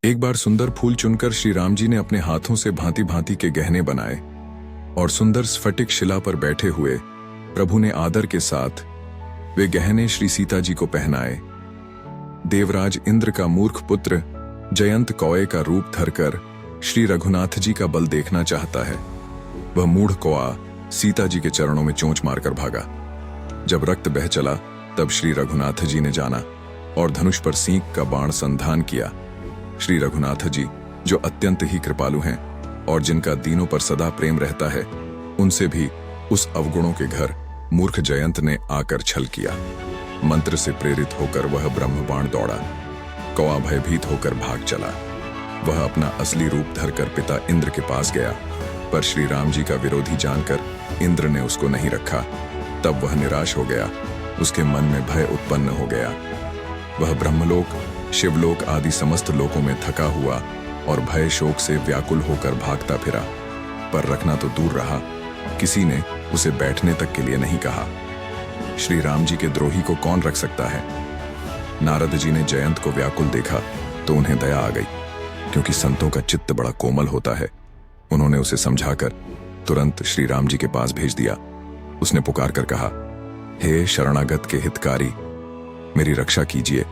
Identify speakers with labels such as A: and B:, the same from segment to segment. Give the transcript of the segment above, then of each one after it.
A: एक बार सुंदर फूल चुनकर श्री राम जी ने अपने हाथों से भांति भांति के गहने बनाए और सुंदर स्फटिक शिला पर बैठे हुए प्रभु ने आदर के साथ वे गहने श्री सीता जी को पहनाए। देवराज इंद्र का मूर्ख पुत्र जयंत कौए का रूप धरकर श्री रघुनाथ जी का बल देखना चाहता है। वह मूढ़ कौआ सीता जी के चरणों में चोंच मारकर भागा। जब रक्त बह चला तब श्री रघुनाथ जी ने जाना और धनुष पर सींग का बाण संधान किया। श्री रघुनाथ जी जो अत्यंत ही कृपालु हैं और जिनका दीनों पर सदा प्रेम रहता है, उनसे भी उस अवगुणों के घर मूर्ख जयंत ने आकर छल किया। मंत्र से प्रेरित होकर वह ब्रह्म बाण दौड़ा। कौआ भयभीत होकर भाग चला। वह अपना असली रूप धरकर पिता इंद्र के पास गया, पर श्री राम जी का विरोधी जानकर इंद्र ने उसको नहीं रखा। तब वह निराश हो गया। उसके मन में भय उत्पन्न हो गया। वह ब्रह्मलोक, शिवलोक आदि समस्त लोकों में थका हुआ और भय शोक से व्याकुल होकर भागता फिरा, पर रखना तो दूर रहा, किसी ने उसे बैठने तक के लिए नहीं कहा। श्री राम जी के द्रोही को कौन रख सकता है? नारद जी ने जयंत को व्याकुल देखा तो उन्हें दया आ गई, क्योंकि संतों का चित्त बड़ा कोमल होता है। उन्होंने उसे समझाकर तुरंत श्री राम जी के पास भेज दिया। उसने पुकार कर कहा, हे शरणागत के हितकारी, मेरी रक्षा कीजिए।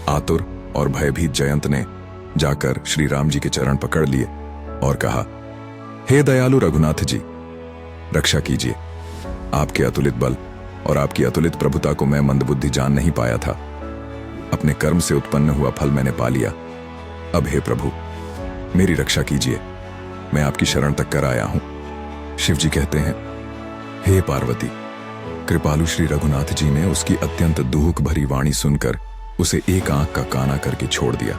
A: आतुर और भयभीत जयंत ने जाकर श्री राम जी के चरण पकड़ लिए और कहा, हे दयालु रघुनाथ जी, रक्षा कीजिए। आपके अतुलित बल और आपकी अतुलित प्रभुता को मैं मंदबुद्धि जान नहीं पाया था। अपने कर्म से उत्पन्न हुआ फल मैंने पा लिया। अब हे प्रभु, मेरी रक्षा कीजिए। मैं आपकी शरण तक कर आया हूं। शिव जी कहते हैं, हे पार्वती, कृपालु श्री रघुनाथ जी ने उसकी अत्यंत दुहुक भरी वाणी सुनकर उसे एक आंख का काना करके छोड़ दिया।